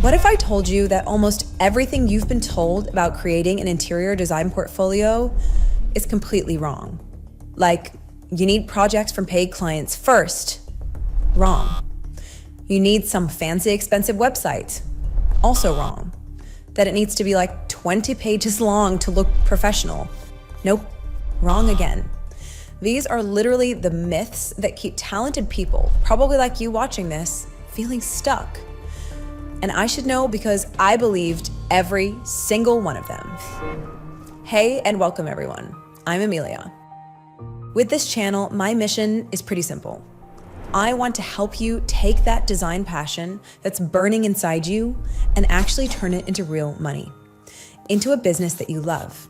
What if I told you that almost everything you've been told about creating an interior design portfolio is completely wrong? Like, you need projects from paid clients first. Wrong. You need some fancy, expensive website. Also wrong. That it needs to be like 20 pages long to look professional. Nope. Wrong again. These are literally the myths that keep talented people, probably like you watching this, feeling stuck. And I should know because I believed every single one of them. Hey, and welcome everyone. I'm Amelia. With this channel, my mission is pretty simple. I want to help you take that design passion that's burning inside you and actually turn it into real money, into a business that you love.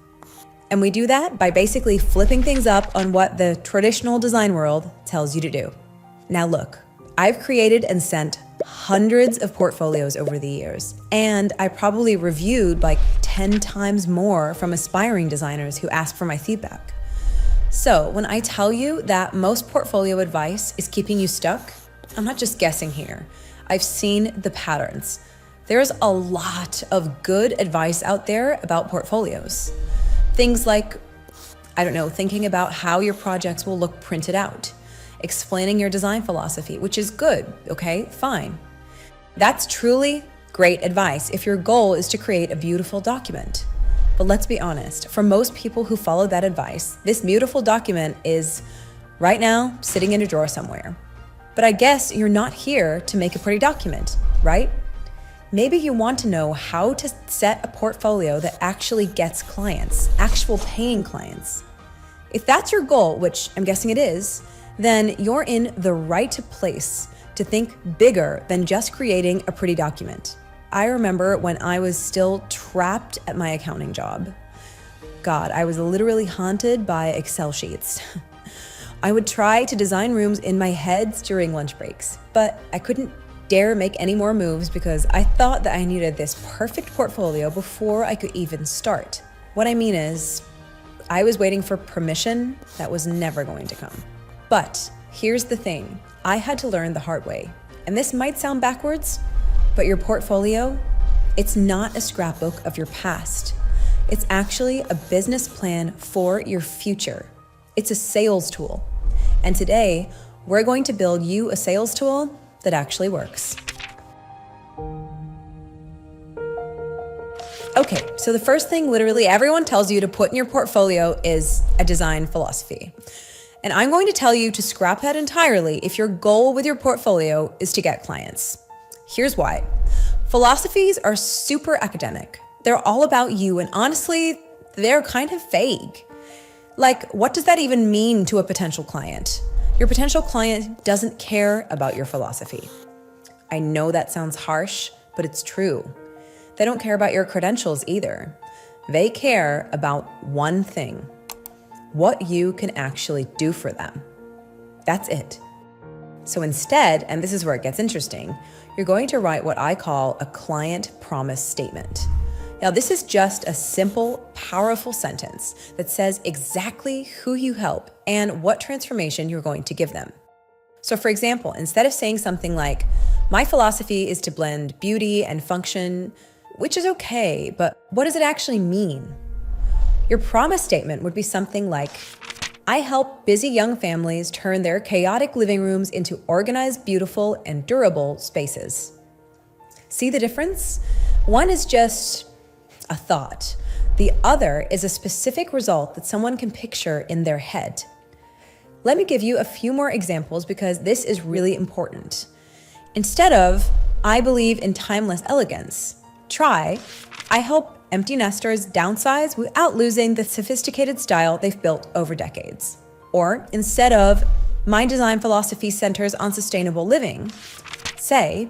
And we do that by basically flipping things up on what the traditional design world tells you to do. Now look, I've created and sent hundreds of portfolios over the years, and I probably reviewed like 10 times more from aspiring designers who ask for my feedback. So when I tell you that most portfolio advice is keeping you stuck, I'm not just guessing here. I've seen the patterns. There's a lot of good advice out there about portfolios. Things like, thinking about how your projects will look printed out, explaining your design philosophy, which is good, okay, fine. That's truly great advice if your goal is to create a beautiful document. But let's be honest, for most people who follow that advice, this beautiful document is right now sitting in a drawer somewhere. But I guess you're not here to make a pretty document, right? Maybe you want to know how to set a portfolio that actually gets clients, actual paying clients. If that's your goal, which I'm guessing it is, then you're in the right place to think bigger than just creating a pretty document. I remember when I was still trapped at my accounting job. God, I was literally haunted by Excel sheets. I would try to design rooms in my head during lunch breaks, but I couldn't dare make any more moves because I thought that I needed this perfect portfolio before I could even start. What I mean is, I was waiting for permission that was never going to come. But here's the thing, I had to learn the hard way. And this might sound backwards, but your portfolio, it's not a scrapbook of your past. It's actually a business plan for your future. It's a sales tool. And today, we're going to build you a sales tool that actually works. Okay, so the first thing literally everyone tells you to put in your portfolio is a design philosophy. And I'm going to tell you to scrap that entirely if your goal with your portfolio is to get clients. Here's why. Philosophies are super academic. They're all about you, and honestly, they're kind of vague. Like, what does that even mean to a potential client? Your potential client doesn't care about your philosophy. I know that sounds harsh, but it's true. They don't care about your credentials either. They care about one thing: what you can actually do for them. That's it. So instead, and this is where it gets interesting, you're going to write what I call a client promise statement. Now, this is just a simple, powerful sentence that says exactly who you help and what transformation you're going to give them. So for example, instead of saying something like, my philosophy is to blend beauty and function, which is okay, but what does it actually mean? Your promise statement would be something like, I help busy young families turn their chaotic living rooms into organized, beautiful, and durable spaces. See the difference? One is just a thought. The other is a specific result that someone can picture in their head. Let me give you a few more examples because this is really important. Instead of, I believe in timeless elegance, try, I help empty nesters downsize without losing the sophisticated style they've built over decades. Or instead of, my design philosophy centers on sustainable living, say,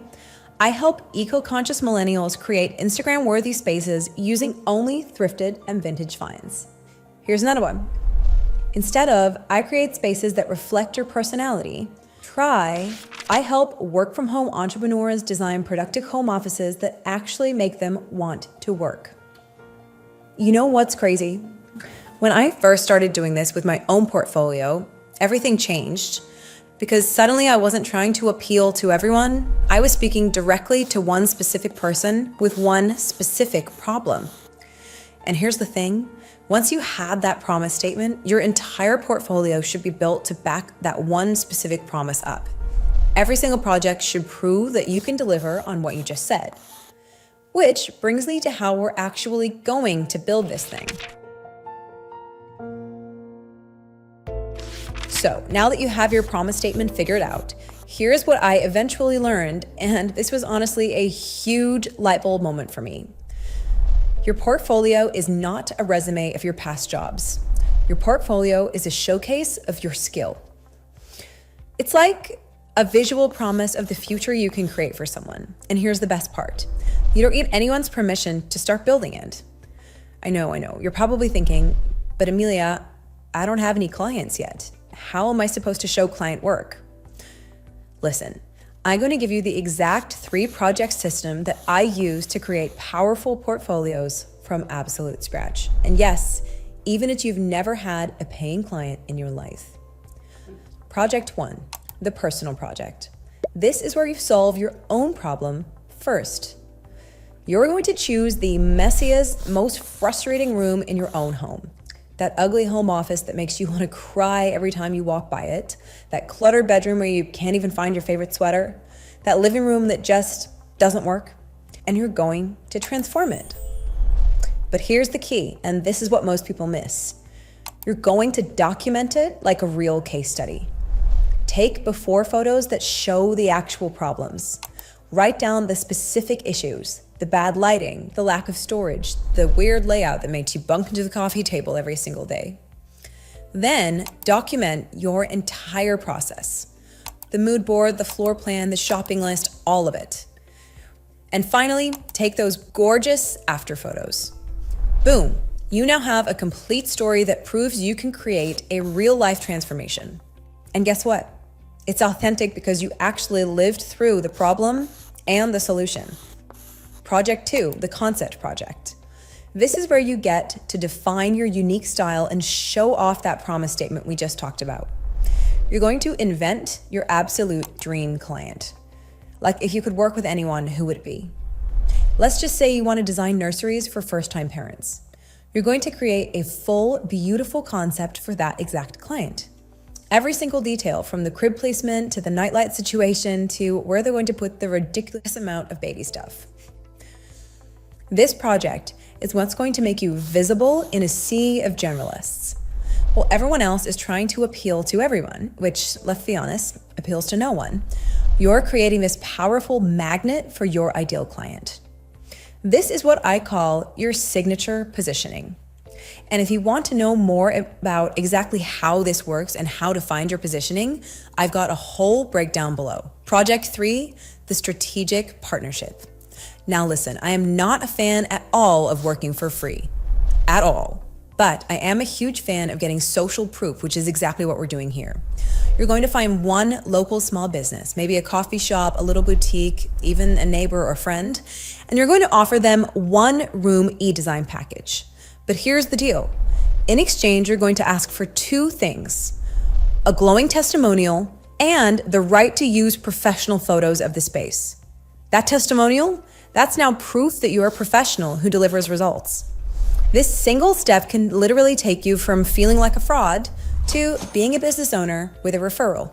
I help eco-conscious millennials create Instagram-worthy spaces using only thrifted and vintage finds. Here's another one. Instead of, I create spaces that reflect your personality, try, I help work-from-home entrepreneurs design productive home offices that actually make them want to work. You know what's crazy? When I first started doing this with my own portfolio, everything changed. because suddenly I wasn't trying to appeal to everyone. I was speaking directly to one specific person with one specific problem. And here's the thing, once you had that promise statement, your entire portfolio should be built to back that one specific promise up. Every single project should prove that you can deliver on what you just said. Which brings me to how we're actually going to build this thing. So now that you have your promise statement figured out, here's what I eventually learned, and this was honestly a huge light bulb moment for me. Your portfolio is not a resume of your past jobs. Your portfolio is a showcase of your skill. It's like a visual promise of the future you can create for someone. And here's the best part. You don't need anyone's permission to start building it. I know. You're probably thinking, but Amelia, I don't have any clients yet. How am I supposed to show client work? Listen, I'm going to give you the exact 3-project system that I use to create powerful portfolios from absolute scratch. And yes, even if you've never had a paying client in your life. Project 1, the personal project. This is where you solve your own problem first. You're going to choose the messiest, most frustrating room in your own home. That ugly home office that makes you want to cry every time you walk by it, that cluttered bedroom where you can't even find your favorite sweater, that living room that just doesn't work, and you're going to transform it. But here's the key, and this is what most people miss. You're going to document it like a real case study. Take before photos that show the actual problems. Write down the specific issues, the bad lighting, the lack of storage, the weird layout that makes you bump into the coffee table every single day. Then document your entire process. The mood board, the floor plan, the shopping list, all of it. And finally, take those gorgeous after photos. Boom, you now have a complete story that proves you can create a real life transformation. And guess what? It's authentic because you actually lived through the problem and the solution. Project 2, the concept project. This is where you get to define your unique style and show off that promise statement we just talked about. You're going to invent your absolute dream client. Like if you could work with anyone, who would it be? Let's just say you want to design nurseries for first-time parents. You're going to create a full, beautiful concept for that exact client. Every single detail, from the crib placement to the nightlight situation to where they're going to put the ridiculous amount of baby stuff. This project is what's going to make you visible in a sea of generalists. While everyone else is trying to appeal to everyone, which, let's be honest, appeals to no one, you're creating this powerful magnet for your ideal client. This is what I call your signature positioning. And if you want to know more about exactly how this works and how to find your positioning, I've got a whole breakdown below. Project 3, the strategic partnership. Now listen, I am not a fan at all of working for free, at all. But I am a huge fan of getting social proof, which is exactly what we're doing here. You're going to find one local small business, maybe a coffee shop, a little boutique, even a neighbor or friend, and you're going to offer them one room e-design package. But here's the deal. In exchange, you're going to ask for 2 things: a glowing testimonial and the right to use professional photos of the space. That testimonial, that's now proof that you're a professional who delivers results. This single step can literally take you from feeling like a fraud to being a business owner with a referral.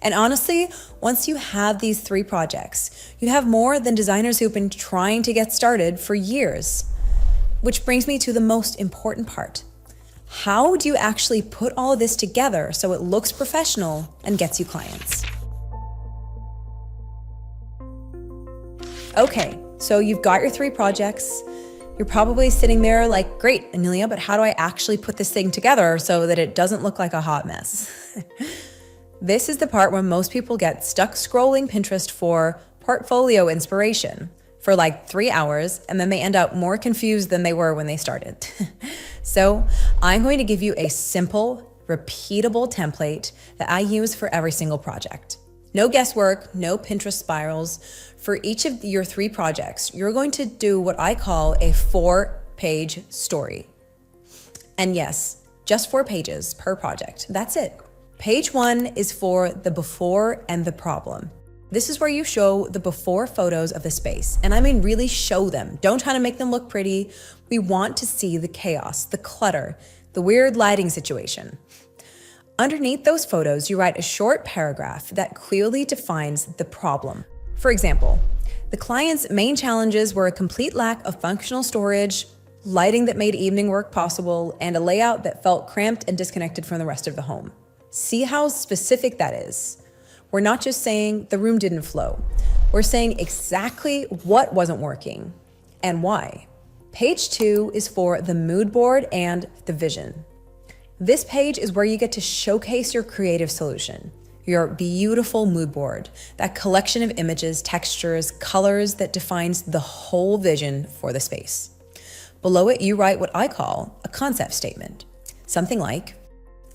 And honestly, once you have these 3 projects, you have more than designers who've been trying to get started for years. Which brings me to the most important part. How do you actually put all of this together so it looks professional and gets you clients? Okay, so you've got your 3 projects. You're probably sitting there like, great, Amelia, but how do I actually put this thing together so that it doesn't look like a hot mess? This is the part where most people get stuck scrolling Pinterest for portfolio inspiration for like 3 hours, and then they end up more confused than they were when they started. So I'm going to give you a simple, repeatable template that I use for every single project. No guesswork, no Pinterest spirals. For each of your 3 projects, you're going to do what I call a 4-page story. And yes, just 4 pages per project. That's it. Page 1 is for the before and the problem. This is where you show the before photos of the space. And I mean really show them. Don't try to make them look pretty. We want to see the chaos, the clutter, the weird lighting situation. Underneath those photos, you write a short paragraph that clearly defines the problem. For example, the client's main challenges were a complete lack of functional storage, lighting that made evening work possible, and a layout that felt cramped and disconnected from the rest of the home. See how specific that is? We're not just saying the room didn't flow. We're saying exactly what wasn't working and why. Page 2 is for the mood board and the vision. This page is where you get to showcase your creative solution, your beautiful mood board, that collection of images, textures, colors that defines the whole vision for the space. Below it, you write what I call a concept statement. Something like,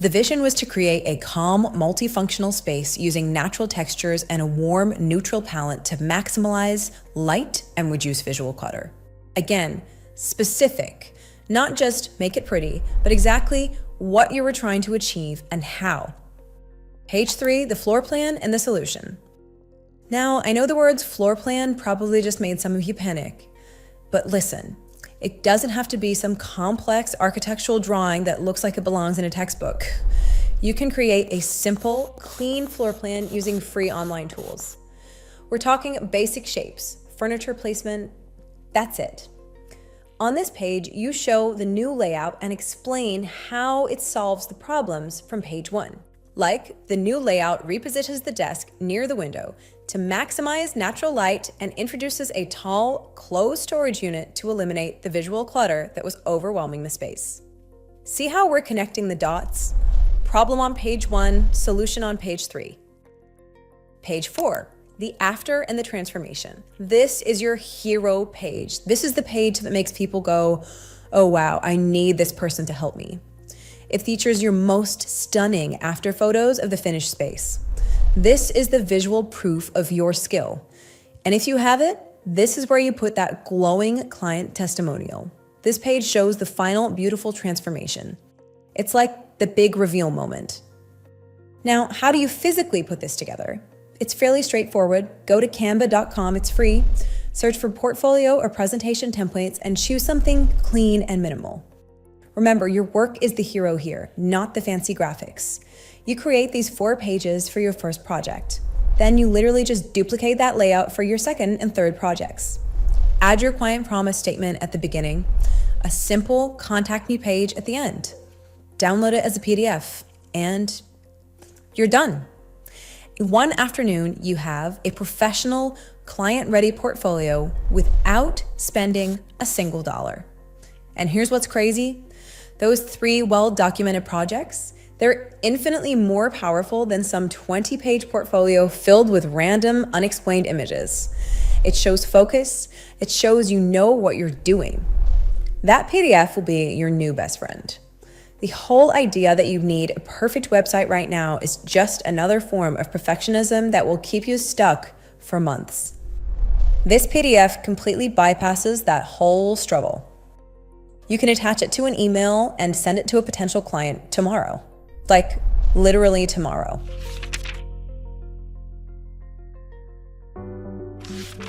the vision was to create a calm, multifunctional space using natural textures and a warm, neutral palette to maximize light and reduce visual clutter. Again, specific, not just make it pretty, but exactly what you were trying to achieve and how. Page 3, the floor plan and the solution. Now, I know the words floor plan probably just made some of you panic, but listen, it doesn't have to be some complex architectural drawing that looks like it belongs in a textbook. You can create a simple, clean floor plan using free online tools. We're talking basic shapes, furniture placement, that's it. On this page, you show the new layout and explain how it solves the problems from page 1. Like, the new layout repositions the desk near the window to maximize natural light and introduces a tall, closed storage unit to eliminate the visual clutter that was overwhelming the space. See how we're connecting the dots? Problem on page 1, solution on page 3. Page 4. The after and the transformation. This is your hero page. This is the page that makes people go, oh wow, I need this person to help me. It features your most stunning after photos of the finished space. This is the visual proof of your skill. And if you have it, this is where you put that glowing client testimonial. This page shows the final beautiful transformation. It's like the big reveal moment. Now, how do you physically put this together? It's fairly straightforward. Go to canva.com, it's free. Search for portfolio or presentation templates and choose something clean and minimal. Remember, your work is the hero here, not the fancy graphics. You create these 4 pages for your first project. Then you literally just duplicate that layout for your second and third projects. Add your client promise statement at the beginning, a simple contact me page at the end. Download it as a PDF, and you're done. In one afternoon, you have a professional, client-ready portfolio without spending a single dollar. And here's what's crazy. Those 3 well-documented projects, they're infinitely more powerful than some 20-page portfolio filled with random, unexplained images. It shows focus. It shows you know what you're doing. That PDF will be your new best friend. The whole idea that you need a perfect website right now is just another form of perfectionism that will keep you stuck for months. This PDF completely bypasses that whole struggle. You can attach it to an email and send it to a potential client tomorrow. Like, literally tomorrow.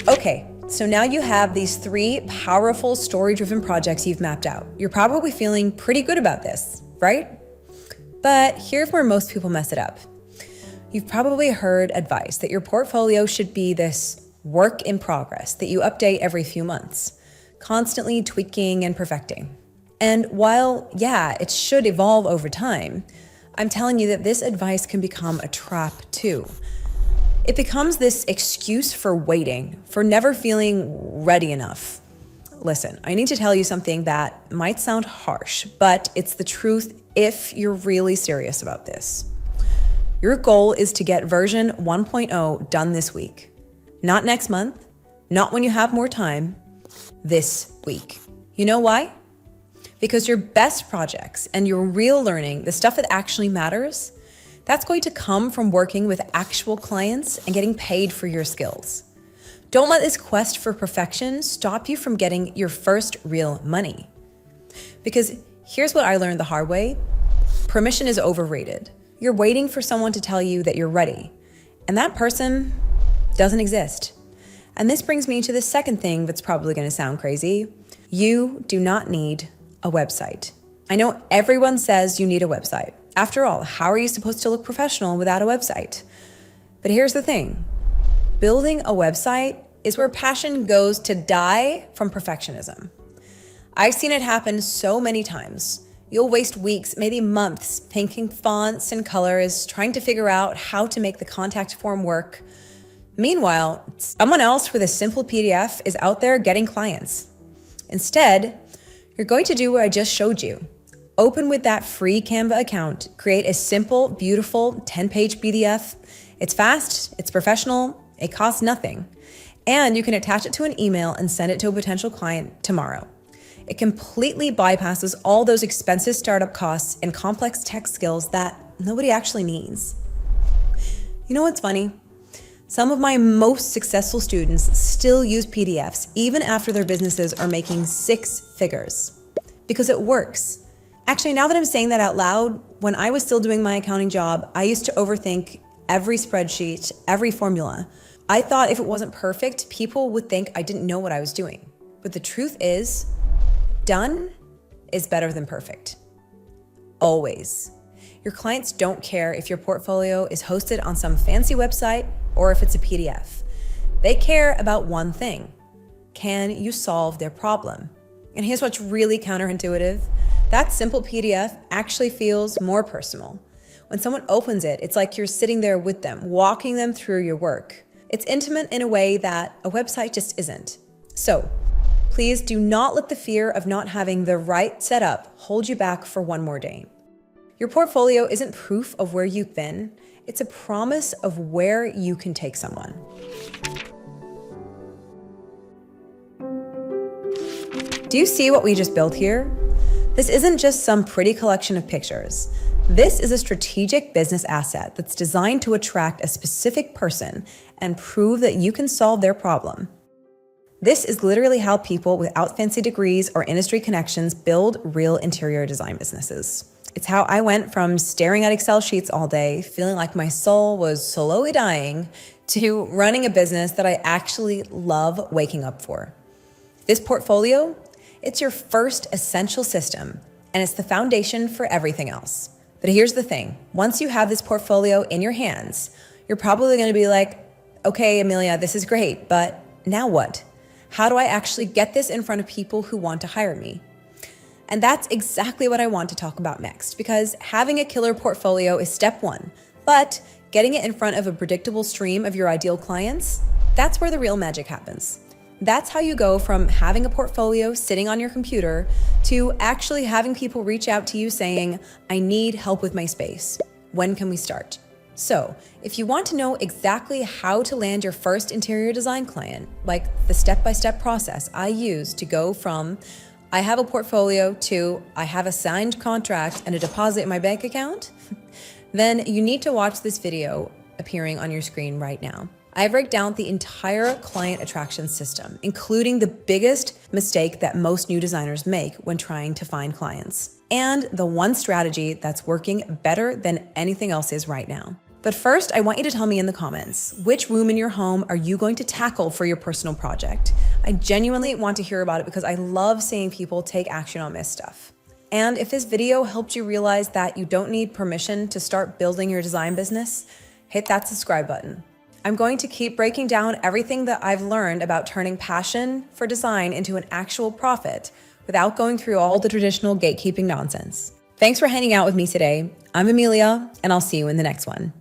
Okay, so now you have these 3 powerful story-driven projects you've mapped out. You're probably feeling pretty good about this, right? But here's where most people mess it up. You've probably heard advice that your portfolio should be this work in progress that you update every few months, constantly tweaking and perfecting. And while, yeah, it should evolve over time, I'm telling you that this advice can become a trap too. It becomes this excuse for waiting, for never feeling ready enough. Listen, I need to tell you something that might sound harsh, but it's the truth if you're really serious about this. Your goal is to get version 1.0 done this week. Not next month, not when you have more time, this week. You know why? Because your best projects and your real learning, the stuff that actually matters, that's going to come from working with actual clients and getting paid for your skills. Don't let this quest for perfection stop you from getting your first real money. Because here's what I learned the hard way. Permission is overrated. You're waiting for someone to tell you that you're ready, and that person doesn't exist. And this brings me to the second thing that's probably going to sound crazy. You do not need a website. I know everyone says you need a website. After all, how are you supposed to look professional without a website? But here's the thing. Building a website is where passion goes to die from perfectionism. I've seen it happen so many times. You'll waste weeks, maybe months, picking fonts and colors, trying to figure out how to make the contact form work. Meanwhile, someone else with a simple PDF is out there getting clients. Instead, you're going to do what I just showed you. Open with that free Canva account, create a simple, beautiful 10-page PDF. It's fast, it's professional, it costs nothing. And you can attach it to an email and send it to a potential client tomorrow. It completely bypasses all those expensive startup costs and complex tech skills that nobody actually needs. You know what's funny? Some of my most successful students still use PDFs even after their businesses are making 6 figures because it works. Actually, now that I'm saying that out loud, when I was still doing my accounting job, I used to overthink every spreadsheet, every formula. I thought if it wasn't perfect, people would think I didn't know what I was doing. But the truth is, done is better than perfect. Always. Your clients don't care if your portfolio is hosted on some fancy website or if it's a PDF. They care about one thing. Can you solve their problem? And here's what's really counterintuitive. That simple PDF actually feels more personal. When someone opens it, it's like you're sitting there with them, walking them through your work. It's intimate in a way that a website just isn't. So, please do not let the fear of not having the right setup hold you back for one more day. Your portfolio isn't proof of where you've been, it's a promise of where you can take someone. Do you see what we just built here? This isn't just some pretty collection of pictures. This is a strategic business asset that's designed to attract a specific person and prove that you can solve their problem. This is literally how people without fancy degrees or industry connections build real interior design businesses. It's how I went from staring at Excel sheets all day, feeling like my soul was slowly dying, to running a business that I actually love waking up for. This portfolio, it's your first essential system, and it's the foundation for everything else. But here's the thing. Once you have this portfolio in your hands, you're probably going to be like, okay, Amelia, this is great, but now what? How do I actually get this in front of people who want to hire me? And that's exactly what I want to talk about next, because having a killer portfolio is step one, but getting it in front of a predictable stream of your ideal clients, that's where the real magic happens. That's how you go from having a portfolio sitting on your computer to actually having people reach out to you saying, I need help with my space. When can we start? So, if you want to know exactly how to land your first interior design client, like the step-by-step process I use to go from I have a portfolio to I have a signed contract and a deposit in my bank account, then you need to watch this video appearing on your screen right now. I break down the entire client attraction system, including the biggest mistake that most new designers make when trying to find clients, and the one strategy that's working better than anything else is right now. But first, I want you to tell me in the comments, which room in your home are you going to tackle for your personal project? I genuinely want to hear about it because I love seeing people take action on this stuff. And if this video helped you realize that you don't need permission to start building your design business, hit that subscribe button. I'm going to keep breaking down everything that I've learned about turning passion for design into an actual profit without going through all the traditional gatekeeping nonsense. Thanks for hanging out with me today. I'm Amelia, and I'll see you in the next one.